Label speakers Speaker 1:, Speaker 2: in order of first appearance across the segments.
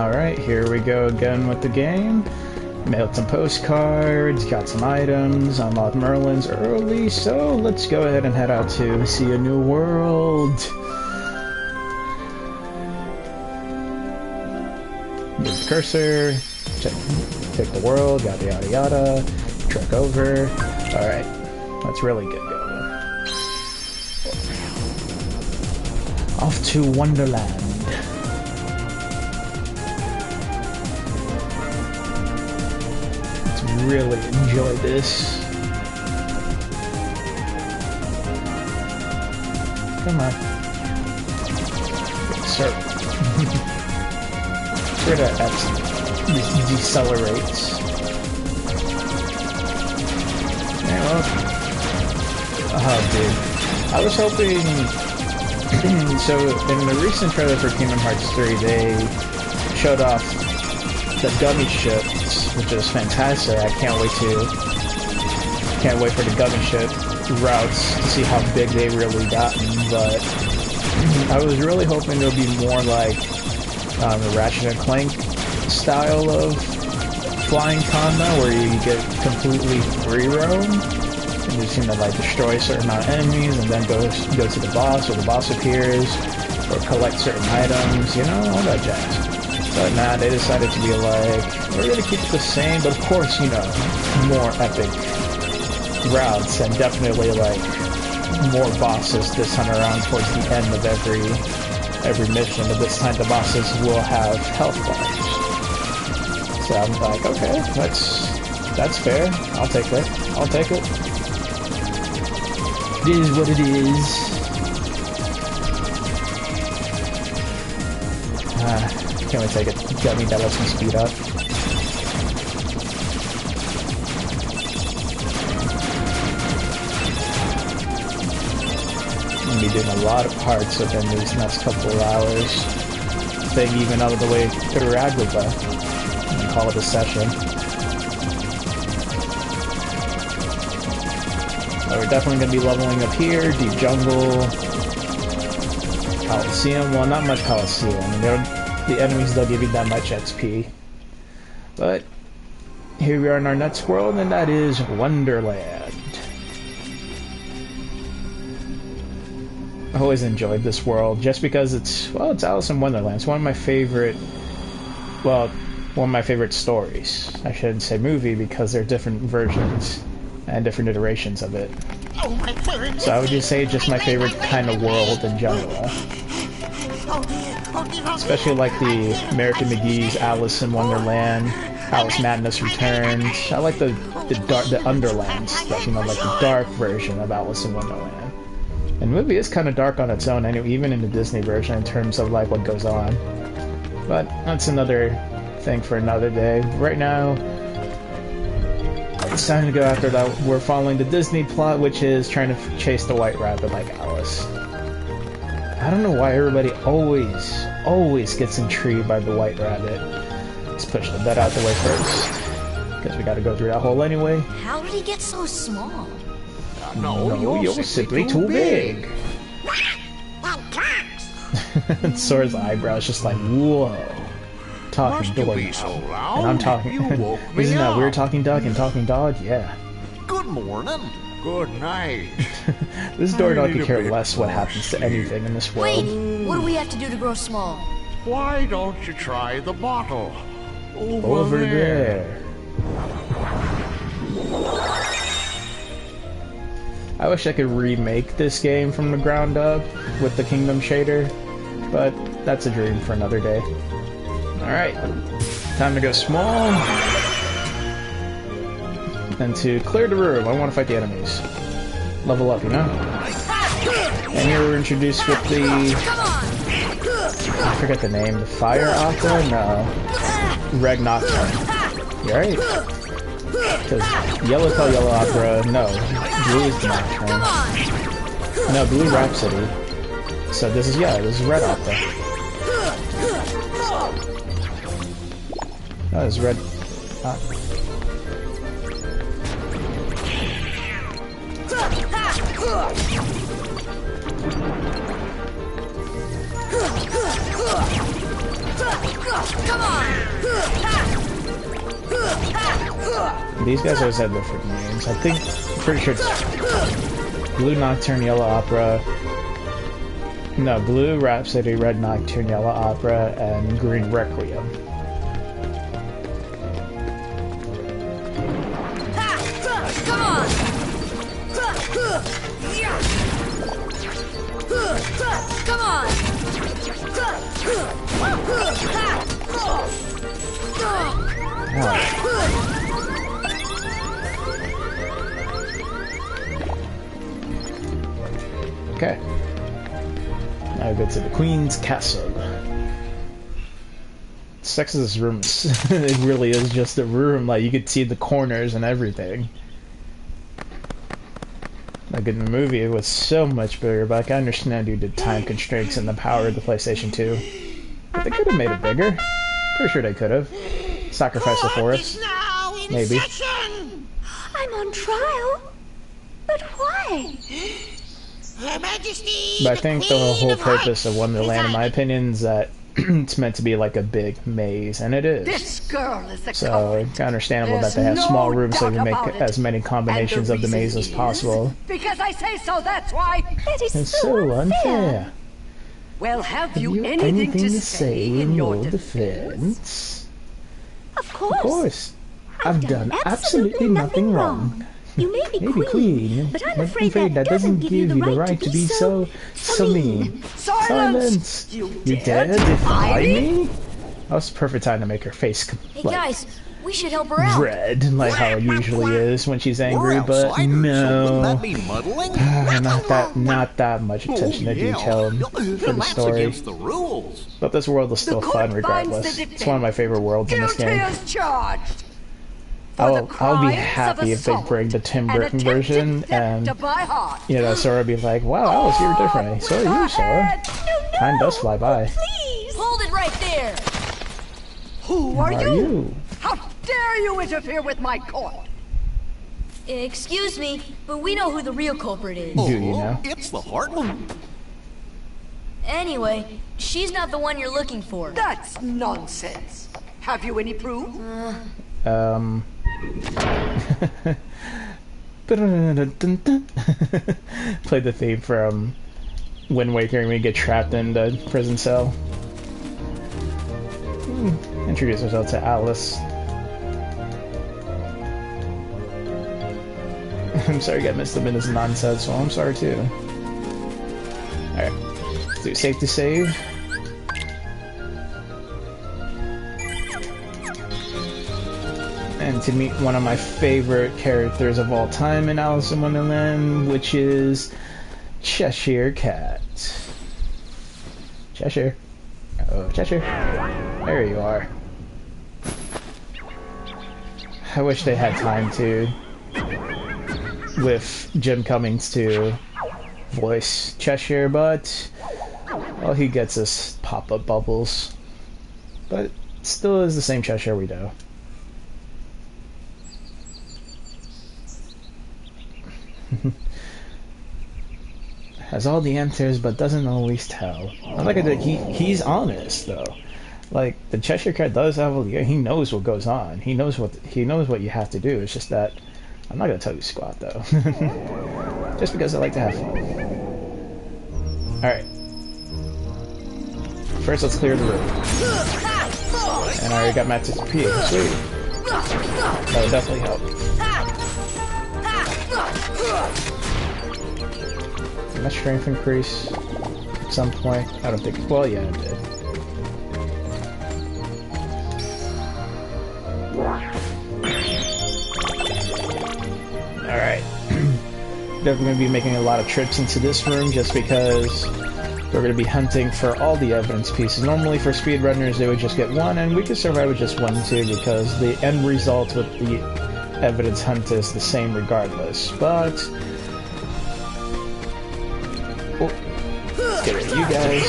Speaker 1: Alright, here we go again with the game. Mailed some postcards, got some items, unlocked Merlin's early, so let's go ahead and head out to see a new world. Move the cursor, pick the world, yada yada yada, trek over. Alright, let's really get going. Off to Wonderland. Really enjoy this. Come on. Sir. Sure that decelerates. Yeah, well. Oh, dude. I was hoping... so, in the recent trailer for Kingdom Hearts 3, they showed off the gummy ships, which is fantastic. I can't wait for the gummy ship routes to see how big they really gotten, but I was really hoping it would be more like the Ratchet and Clank style of flying combat, where you get completely free roam and you seem to like destroy a certain amount of enemies and then go to the boss, or the boss appears, or collect certain items, you know, all that jazz. But nah, they decided to be like, we're gonna keep it the same, but of course, you know, more epic routes, and definitely like more bosses this time around towards the end of every mission, but this time the bosses will have health bars. So I'm like, okay, that's fair. I'll take it. I'll take it. It is what it is. Can't wait to take a gummy that lets me speed up. I'm gonna be doing a lot of parts within these next couple of hours. Staying even out of the way through Agrabah. And call it a session. So we're definitely gonna be leveling up here, Deep Jungle, Coliseum. Well, not much Coliseum. I mean, the enemies don't give you that much XP. But here we are in our next world, and that is Wonderland. I always enjoyed this world just because it's Alice in Wonderland. It's one of my favorite, one of my favorite stories. I shouldn't say movie, because there are different versions and different iterations of it. So I would just say just my favorite kind of world in general. Especially like the American McGee's Alice in Wonderland, Alice Madness Returns. I like the Underland stuff, you know, like the dark version of Alice in Wonderland. And the movie is kind of dark on its own, anyway, even in the Disney version in terms of like what goes on. But that's another thing for another day. Right now, it's time to go after that. We're following the Disney plot, which is trying to chase the White Rabbit like Alice. I don't know why everybody always gets intrigued by the White Rabbit. Let's push the bed out the way first, because we gotta go through that hole anyway.
Speaker 2: How did he get so small?
Speaker 1: No, you're simply too big. And Sora's eyebrows just like, whoa. Talking dog. And I'm talking. Isn't that weird, talking duck and talking dog? Yeah.
Speaker 3: Good morning. Good night.
Speaker 1: This door dog could care less what happens to anything in this world.
Speaker 2: Wait, what do we have to do to grow small?
Speaker 3: Why don't you try the bottle?
Speaker 1: Over there. I wish I could remake this game from the ground up with the Kingdom shader, but that's a dream for another day. Alright, time to go small. And to clear the room, I want to fight the enemies. Level up, you know? And here we're introduced with the... I forget the name. The Fire Opera? No. Red Nocturne. You alright? Because yellow called Yellow Opera. No. Blue is the Nocturne. No, Blue Rhapsody. So this is Red Opera. Oh, this is Red...
Speaker 2: Come on!
Speaker 1: These guys always have different names. I think, pretty sure it's Blue Nocturne, Yellow Opera. No, Blue Rhapsody, Red Nocturne, Yellow Opera, and Green Requiem.
Speaker 2: Come on! Come on!
Speaker 1: Okay. Now go to the Queen's Castle. Sex of this room, it really is just a room. Like, you could see the corners and everything. Like in the movie, it was so much bigger, but like, I understand due to time constraints and the power of the PlayStation 2. But they could have made it bigger. Pretty sure they could have. Sacrifice it for us. Maybe.
Speaker 2: I'm on trial? But why?
Speaker 4: Her Majesty,
Speaker 1: But I think the whole purpose of Wonderland, in my opinion, is that it's meant to be like a big maze, and it is.
Speaker 4: This girl is the
Speaker 1: So it's understandable that they have small rooms so you can make as many combinations of the maze as possible.
Speaker 4: Because I say so, that's why.
Speaker 2: That is
Speaker 1: It's so unfair.
Speaker 4: Well, have
Speaker 1: Have
Speaker 4: you
Speaker 1: you
Speaker 4: anything to say in your defense?
Speaker 2: Of course.
Speaker 1: Of course. I've done absolutely nothing wrong.
Speaker 2: You may be
Speaker 1: Maybe queen,
Speaker 2: but I'm afraid that
Speaker 1: doesn't give you the right to be so mean. Silence! You dare defy me? That was the perfect time to make her face
Speaker 2: Hey
Speaker 1: like
Speaker 2: guys, we should help her out.
Speaker 1: red, like how it usually is when she's angry. But no, not that much attention to detail for the story.
Speaker 3: The rules.
Speaker 1: But this world is still fun regardless. It's one of my favorite worlds in this
Speaker 4: Guilty
Speaker 1: game.
Speaker 4: as charged.
Speaker 1: I'll be happy if they bring the Tim Burton version, and you know, Sora be like, "Wow, I was here differently. So are you, Sora." Time does fly by.
Speaker 2: Please! Hold it right there!
Speaker 4: Who
Speaker 1: Who
Speaker 4: are
Speaker 1: are
Speaker 4: you?
Speaker 1: you?
Speaker 4: How dare you interfere with my court?
Speaker 2: Excuse me, but we know who the real culprit is.
Speaker 1: Do you know?
Speaker 3: It's the heart one.
Speaker 2: Anyway, she's not the one you're looking for.
Speaker 4: That's nonsense. Have you any proof?
Speaker 1: Play the theme from Wind Waker and we get trapped in the prison cell. Introduce ourselves to Alice. I'm sorry I missed a bit of this nonsense, so I'm sorry too. Alright. Let's do safe to save. And to meet one of my favorite characters of all time in Alice in Wonderland, which is Cheshire Cat. Cheshire. Oh, Cheshire. There you are. I wish they had time to, with Jim Cummings to voice Cheshire, but all he gets is pop-up bubbles. But it still is the same Cheshire we know. Has all the answers but doesn't always tell. I like it that he's honest though. Like the Cheshire Cat does have he knows what goes on. He knows what you have to do. It's just that I'm not gonna tell you squat though. Just because I like to have fun. Alright. First let's clear the room. And I already got Max's P. Sweet. That would definitely help. Did my strength increase at some point? I don't think. Well, yeah, it did. Alright. Definitely going to be making a lot of trips into this room just because we're going to be hunting for all the evidence pieces. Normally for speedrunners they would just get one, and we could survive with just one too because the end result with the evidence hunt is the same regardless. But let's get rid of you guys.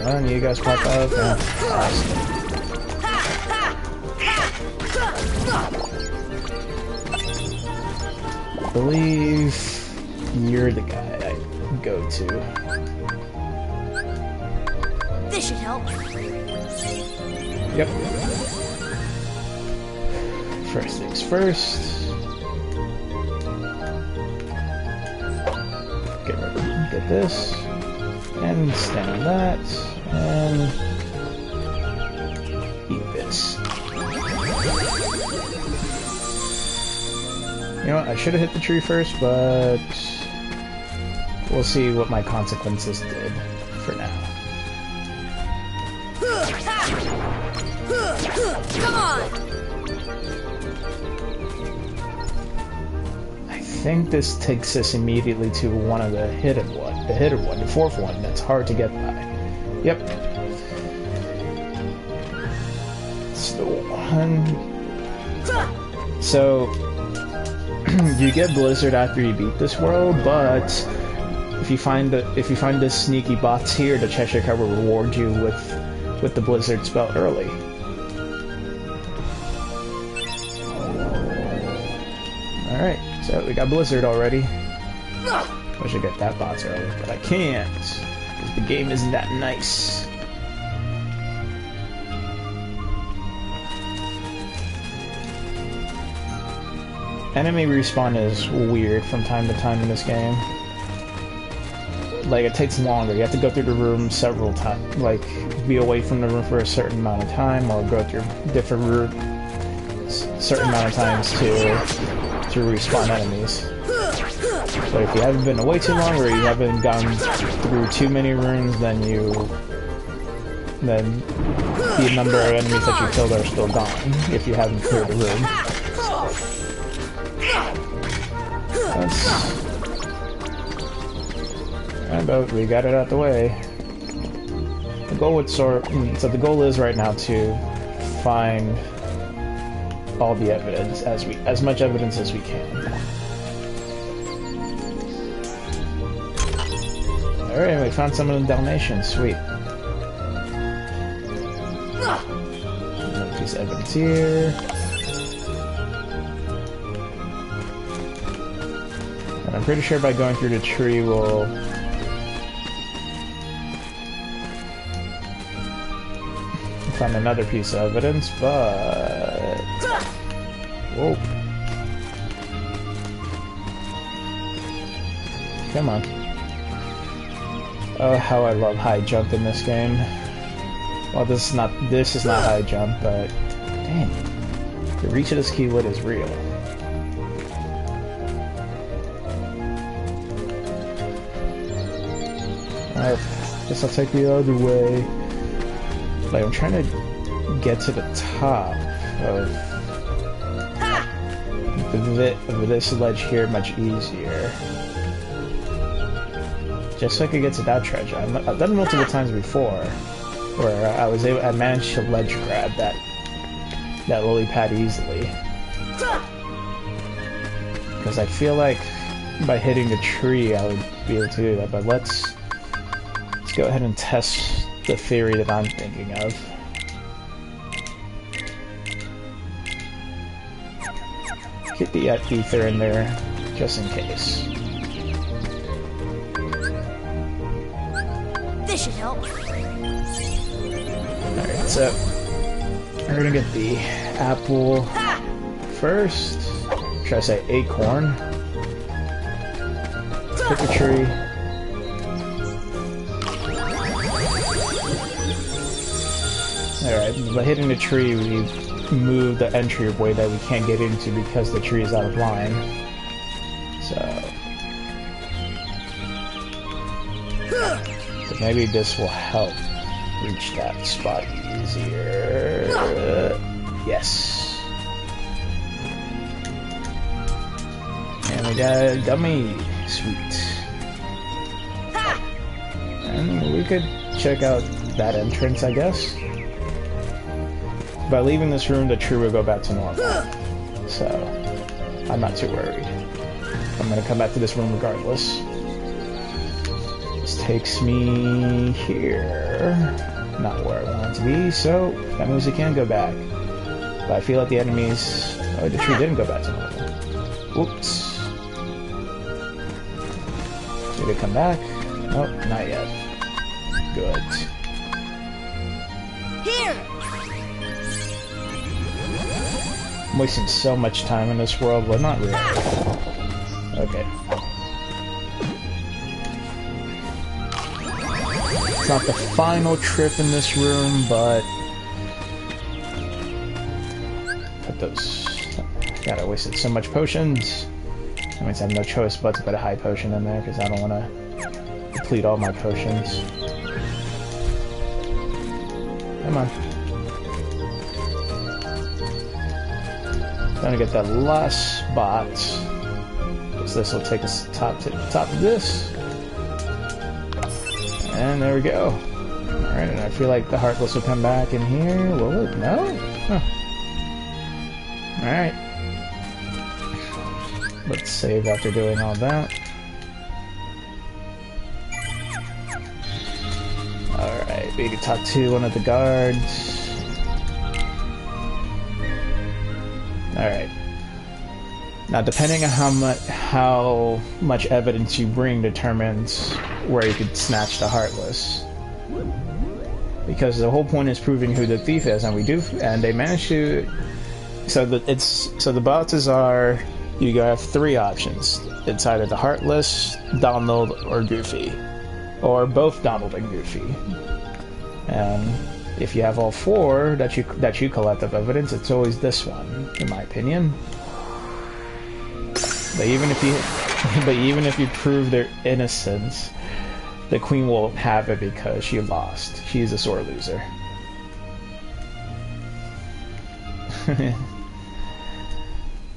Speaker 1: And you guys pop out. I believe you're the guy I go to.
Speaker 2: This should help.
Speaker 1: Yep. First things first. Get this. And stand on that. And eat this. You know what? I should have hit the tree first, but we'll see what my consequences did for now.
Speaker 2: Come on!
Speaker 1: I think this takes us immediately to one of the hidden one, the fourth one that's hard to get by. Yep. It's the one. So you get Blizzard after you beat this world, but if you find the sneaky bots here, the Cheshire Cat will reward you with the Blizzard spell early. Alright, so we got Blizzard already. Wish I get that bots early, but I can't, because the game isn't that nice. Enemy respawn is weird from time to time in this game. Like, it takes longer. You have to go through the room several times. Like, be away from the room for a certain amount of time, or go through different room certain amount of times to respawn enemies. But if you haven't been away too long, or you haven't gone through too many rooms, then the number of enemies that you killed are still gone, if you haven't cleared the room. But we got it out the way. The goal would so the goal is right now to find all the evidence, as much evidence as we can. Alright, we found some of the Dalmatians, sweet. Another piece of evidence here. And I'm pretty sure by going through the tree we'll find another piece of evidence, but... Whoa. Come on. Oh, how I love high jump in this game. Well, this is not high jump, but... Dang. The reach of this keyword is real. Alright, guess I'll take the other way. Like, I'm trying to get to the top of this ledge here much easier. Just so I could get to that treasure. I've done it multiple times before, where I managed to ledge grab that lily pad easily. Because I feel like by hitting the tree I would be able to do that, but let's go ahead and test the theory that I'm thinking of. Get the ether in there, just in case.
Speaker 2: This should help.
Speaker 1: Alright, so we're gonna get the apple first. Should I say acorn? Hit the tree. Alright, by hitting the tree, we move the entryway that we can't get into because the tree is out of line. So maybe this will help reach that spot easier. Yes. And we got a dummy. Sweet. And we could check out that entrance, I guess. By leaving this room, the tree will go back to normal. So, I'm not too worried. I'm gonna come back to this room regardless. This takes me here. Not where I want it to be, so that means we can go back. But I feel like the enemies... Oh, the tree didn't go back to normal. Whoops. Did it come back? Nope, not yet. Good.
Speaker 2: Here!
Speaker 1: I'm wasting so much time in this world. Well, not really. Okay. It's not the final trip in this room, but... Put those... God, I wasted so much potions. That means I have no choice but to put a high potion in there, because I don't want to deplete all my potions. Come on. Gonna get that last spot. So this will take us top to the top of this. And there we go. Alright, and I feel like the Heartless will come back in here. Will it? No? Huh. Alright. Let's save after doing all that. Alright, we can talk to one of the guards. Alright. Now, depending on how much evidence you bring determines where you could snatch the Heartless. Because the whole point is proving who the thief is, and they manage to... So the boxes are... You have three options. It's either the Heartless, Donald, or Goofy. Or both Donald and Goofy. And if you have all four that you collect of evidence, it's always this one, in my opinion. But even if you prove their innocence, the Queen will have it because she lost. She's a sore loser.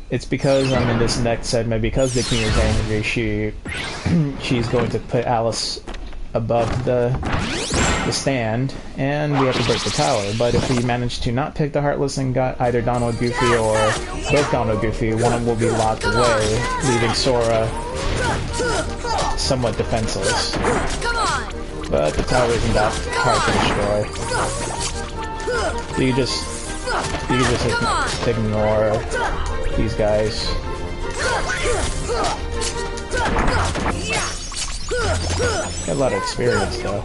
Speaker 1: It's because I'm in this next segment, because the Queen is angry, she's going to put Alice above the stand, and we have to break the tower. But if we manage to not pick the Heartless and got either Donald Goofy or both Donald Goofy, one of them will be locked away, leaving Sora somewhat defenseless. But the tower isn't that hard to destroy. So you just ignore these guys. Got a lot of experience though.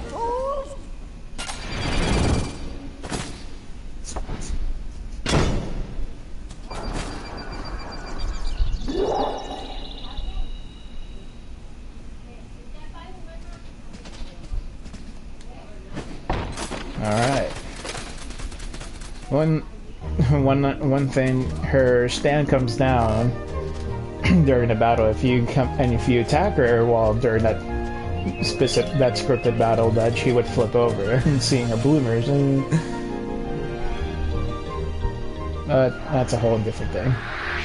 Speaker 1: Alright. One thing, her stand comes down during the battle. If you attack her while during that scripted battle, that she would flip over and seeing her bloomers, and that's a whole different thing.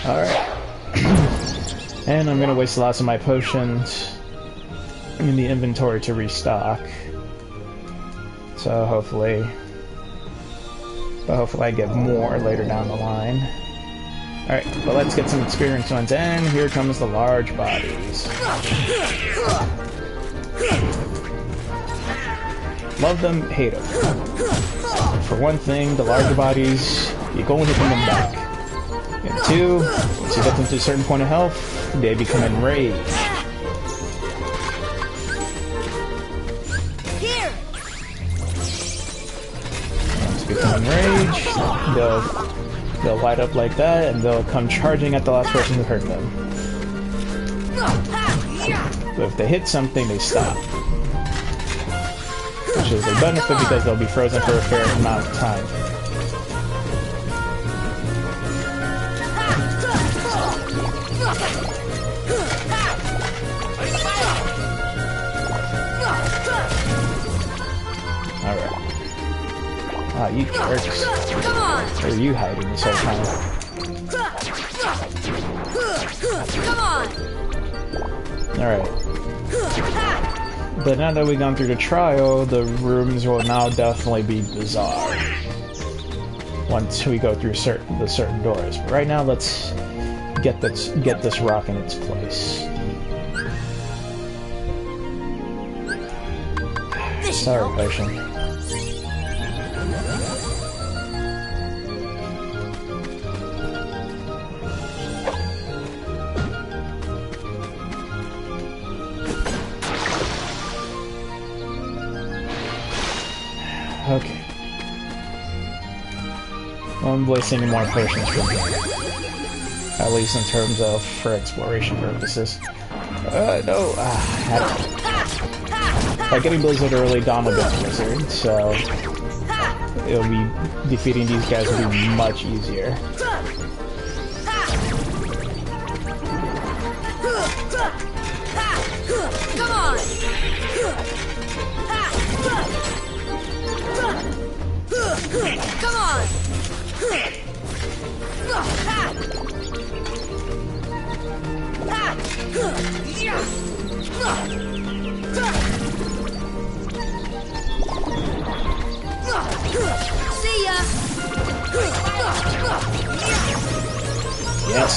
Speaker 1: Alright. And I'm gonna waste lots of my potions in the inventory to restock. So hopefully I get more later down the line. Alright, well, let's get some experience ones, and here comes the large bodies. Love them, hate them. For one thing, the larger bodies, you go and hit them back. And two, once you get them to a certain point of health, they become enraged. Become enraged, they'll light up like that, and they'll come charging at the last person who hurt them. But if they hit something, they stop. Which is a benefit because they'll be frozen for a fair amount of time. Alright. Ah, you jerks. Where are you hiding this whole time? Alright. But now that we've gone through the trial, the rooms will now definitely be bizarre. Once we go through the certain doors. But right now, let's get this rock in its place. Sorry, potion. Okay. Won't waste any more potions from here. At least in terms of for exploration purposes. No. Like getting Blizzard early, Dawn will get Blizzard, so it'll be defeating these guys will be much easier.
Speaker 2: Come on! Come on! See ya!
Speaker 1: Yes.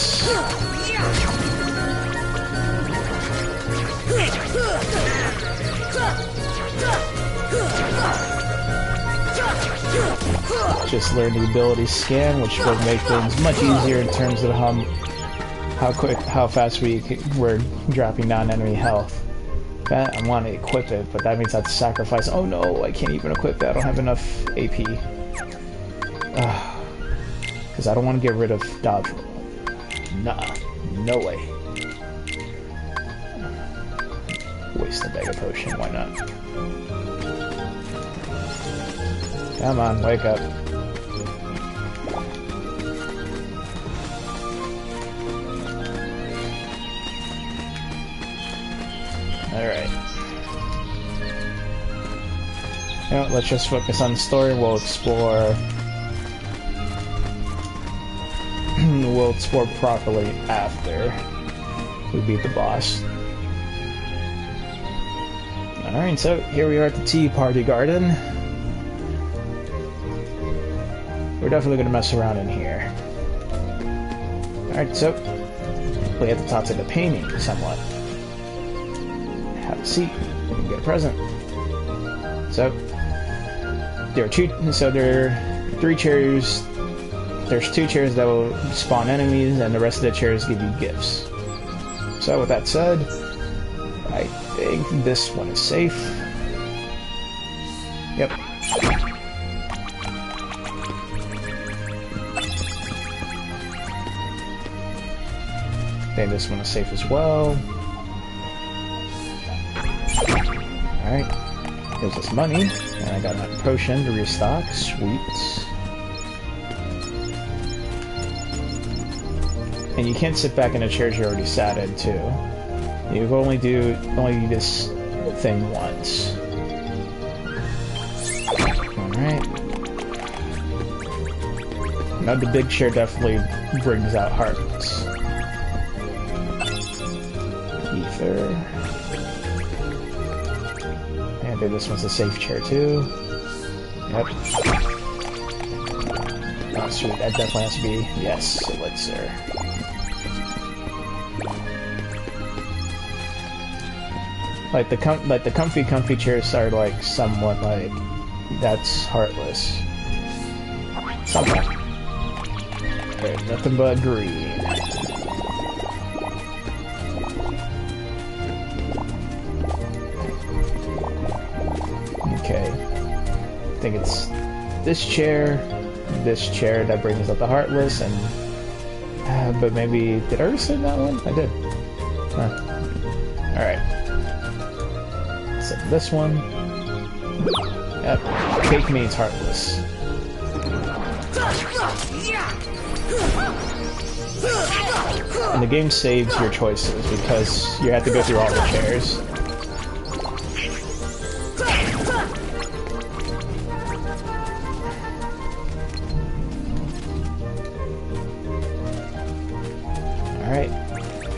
Speaker 1: Just learn the ability scan, which will make things much easier in terms of how fast we're dropping down enemy health. That I want to equip it, but that means I have to sacrifice. Oh no, I can't even equip it. I don't have enough AP. Because I don't want to get rid of dodge roll. Nah, no way. Waste the Mega Potion, why not? Come on, wake up. Alright. Now, let's just focus on the story. We'll explore... we'll explore properly after we beat the boss. Alright, so here we are at the Tea Party Garden. We're definitely going to mess around in here. Alright, so we have to talk to the painting somewhat. Have a seat. You can get a present. So there are three chairs. There's 2 chairs that will spawn enemies, and the rest of the chairs give you gifts. So with that said, I think this one is safe. Yep. I think this one is safe as well. Alright. Gives us money, and I got my potion to restock. Sweet. And you can't sit back in the chairs you already sat in, too. You can only do this thing once. Alright. Now the big chair definitely brings out hearts. Ether. And I think this one's a safe chair, too. Yep. Oh, sweet. That definitely has to be... Yes, elixir. Like the comfy chairs are like somewhat like that's heartless. Somewhat. There's nothing but green. Okay. I think it's this chair that brings up the heartless, and but maybe did I already say that one? I did. Huh. All right. This one. Yep. Cake means heartless. And the game saves your choices because you have to go through all the chairs. Alright.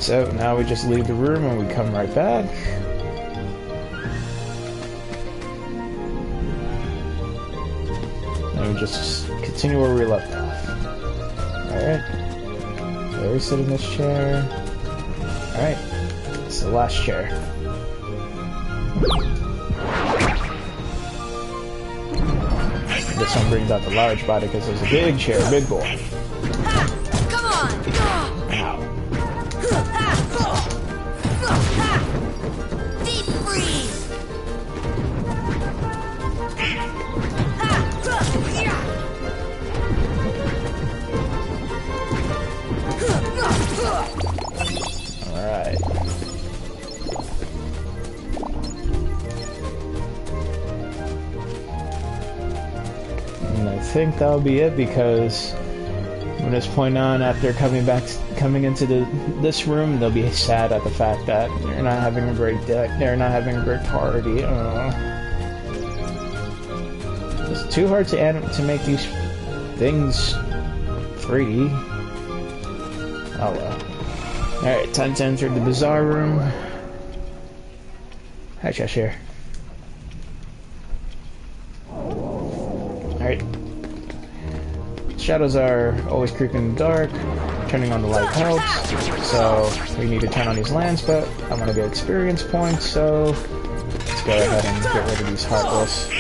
Speaker 1: So now we just leave the room and we come right back. And we just continue where we left off. Alright. So we sit in this chair. Alright. It's the last chair. And this one brings out the large body because there's a big chair, big boy.
Speaker 2: Come on!
Speaker 1: Ow.
Speaker 2: Deep freeze!
Speaker 1: think that'll be it, because from this point on, after coming into this room, they'll be sad at the fact that they're not having a great deck. They're not having a great party. It's too hard to make these things 3D. Oh well. Alright, time to enter the bizarre room. Hi, Cheshire. Alright. Shadows are always creeping in the dark. Turning on the light helps. So, we need to turn on these lamps, but I want to get experience points, so let's go ahead and get rid of these heartless.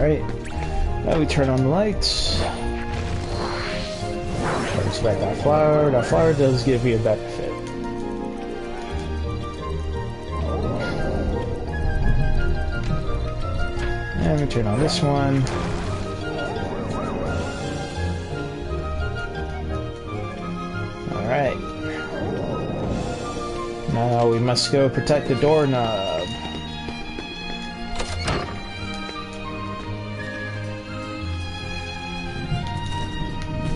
Speaker 1: Alright, now we turn on the lights. Expect that flower. That flower does give you a benefit. And we turn on this one. Alright. Now we must go protect the doorknob.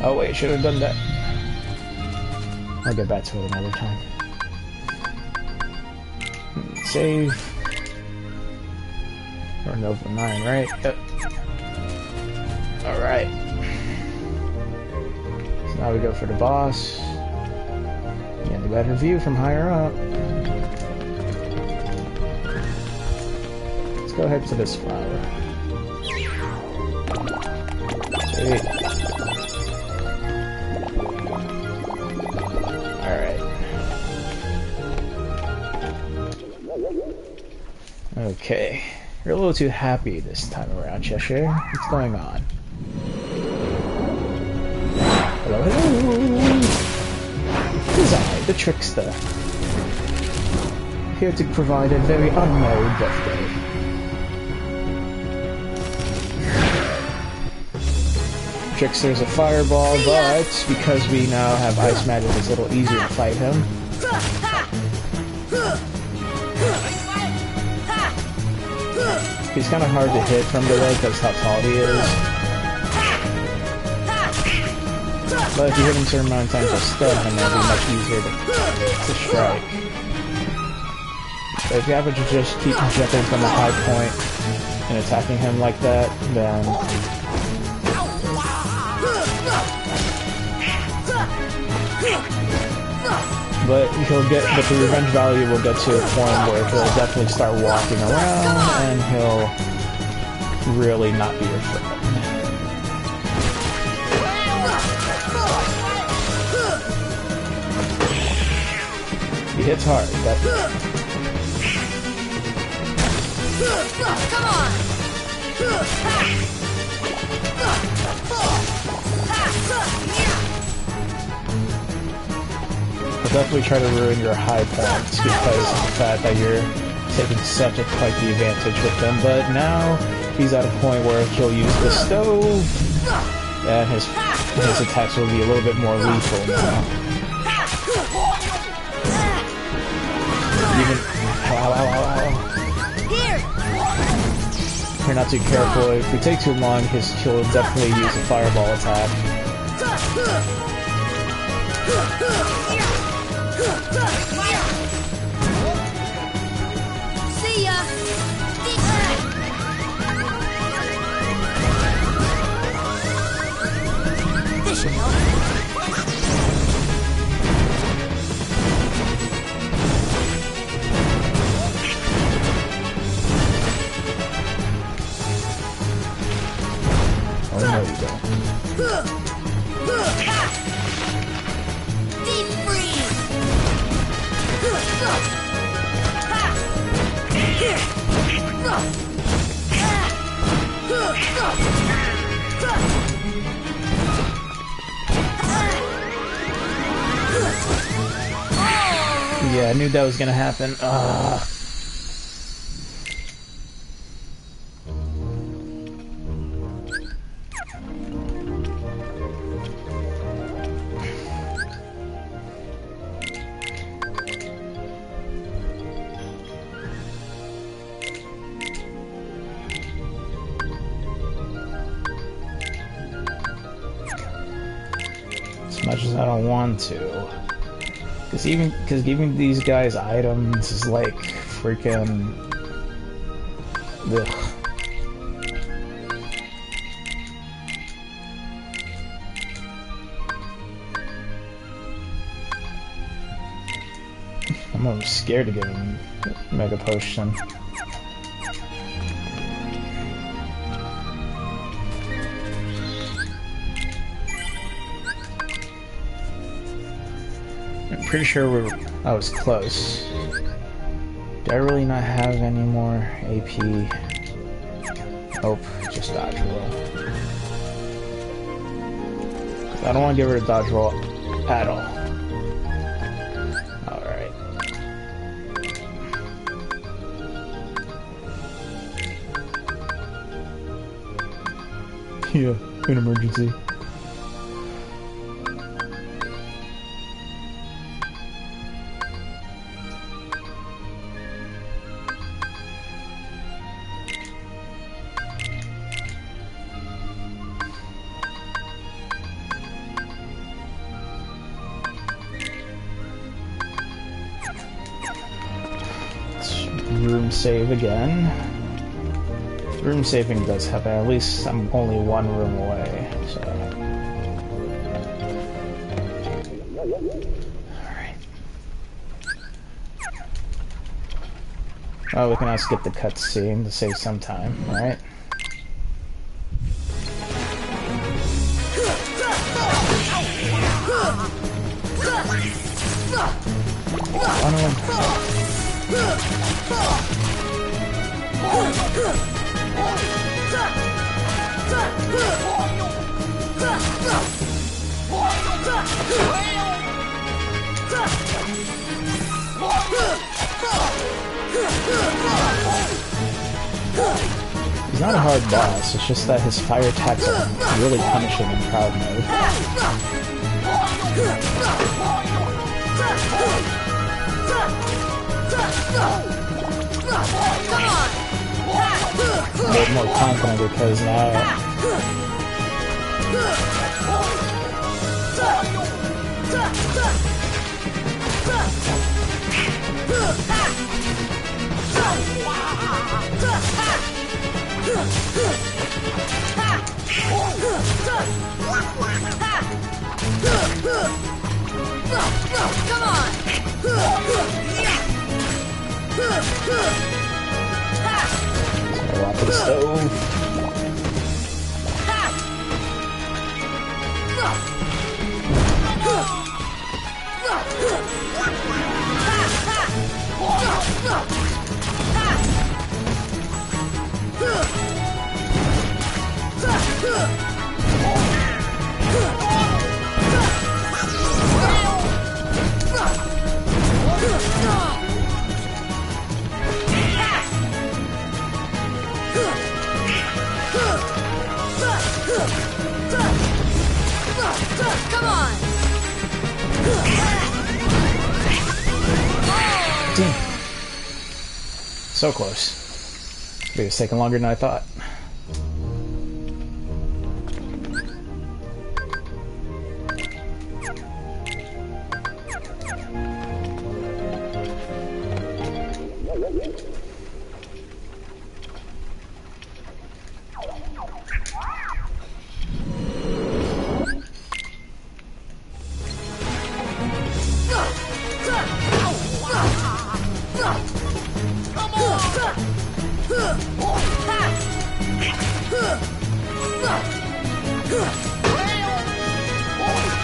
Speaker 1: Oh wait, should have done that. I'll get back to it another time. Save. Or Nova 9, right? Yep. Alright. So now we go for the boss. Get a better view from higher up. Let's go ahead to this flower. Sweet. Okay, you're a little too happy this time around, Cheshire. What's going on? Hello, hello! It is I, the trickster. Here to provide a very unmerry birthday. Trickster's a fireball, but because we now have ice magic, it's a little easier to fight him. He's kind of hard to hit from below because how tall he is. But if you hit him a certain amount of times to stun him, it'll be much easier to strike. But if you happen to just keep jumping from a high point and attacking him like that, then but the revenge value will get to a point where he'll definitely start walking around and he'll really not be your friend. He hits hard, definitely.
Speaker 2: Come on!
Speaker 1: Definitely try to ruin your high points because of the fact that you're taking such quite the advantage with them. But now he's at a point where he'll use the stove, and his attacks will be a little bit more lethal now. Even if you're not too careful, if we take too long, he'll definitely use a fireball attack.
Speaker 2: See ya! This should help.
Speaker 1: knew that was gonna happen. As much as I don't want to. Because giving these guys items is like freaking... Ugh. I'm almost scared to give him Mega Potion. I'm pretty sure I was close. Do I really not have any more AP? Nope, just dodge roll. I don't want to get rid of dodge roll at all. Alright. Yeah, an emergency. Room save again. Room saving does happen. At least I'm only one room away, so. Alright. Oh, we can now skip the cutscene to save some time, alright? Oh no. He's not a hard boss, it's just that his fire attacks are really punishing in crowd mode. I'm a bit more confident because now...
Speaker 2: Come on!
Speaker 1: Walk to the stove.
Speaker 2: Come on!
Speaker 1: Damn. So close. Maybe it's taking longer than I thought.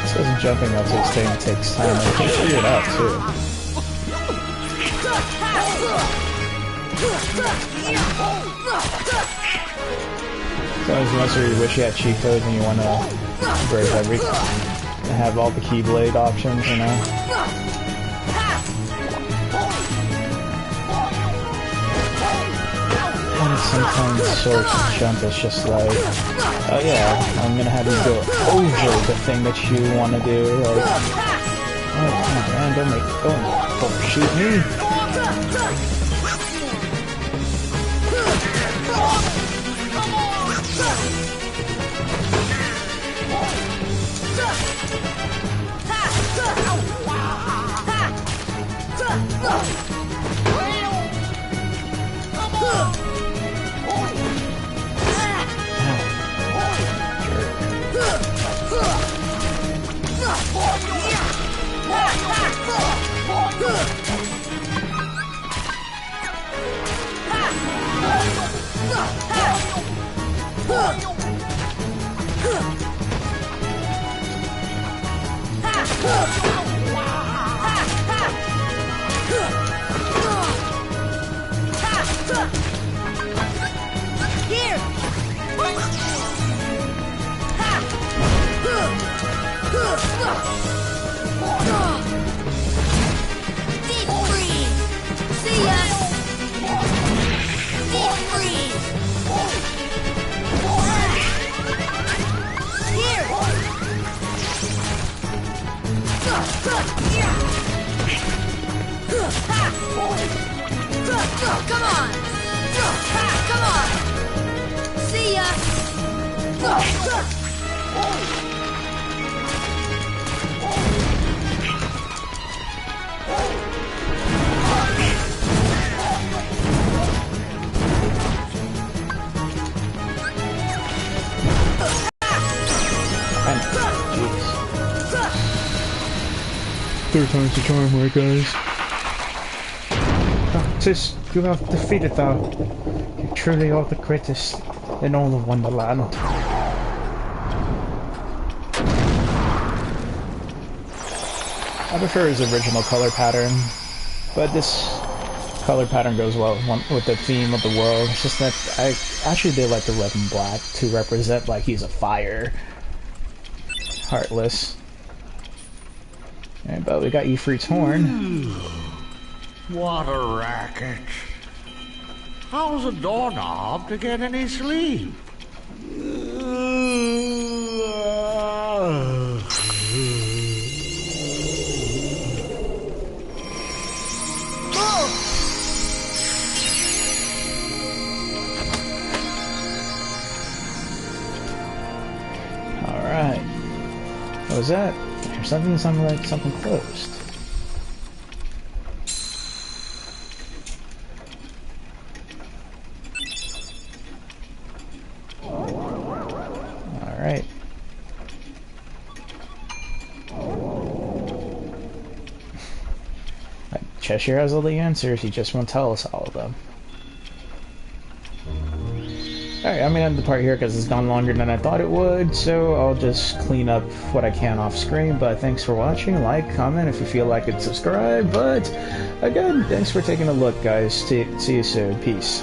Speaker 1: This isn't jumping up this thing takes time. I can figure it out too. Sometimes once you wish you had cheat codes and you want to break have all the Keyblade options, you know? sometimes Source Jump is just like, oh yeah, I'm gonna have you go over the thing that you want to do. Like, oh man, don't shoot me.
Speaker 2: Come on! Come on! See ya!
Speaker 1: Third time's the charm, right, guys? Sis, you have defeated thou. You truly are the greatest in all of Wonderland. I prefer his original color pattern, but this color pattern goes well with the theme of the world. It's just that I actually did like the red and black to represent like he's a fire. Heartless. Right, but we got Ifrit's horn.
Speaker 3: What a racket. How's a doorknob to get any sleep?
Speaker 1: Alright. What was that? There's something that sounded like something closed. Alright. Cheshire has all the answers, he just won't tell us all of them. Alright, I'm gonna end the part here because it's gone longer than I thought it would, so I'll just clean up what I can off screen, but thanks for watching, like, comment if you feel like it, subscribe, but again, thanks for taking a look, guys. See you soon. Peace.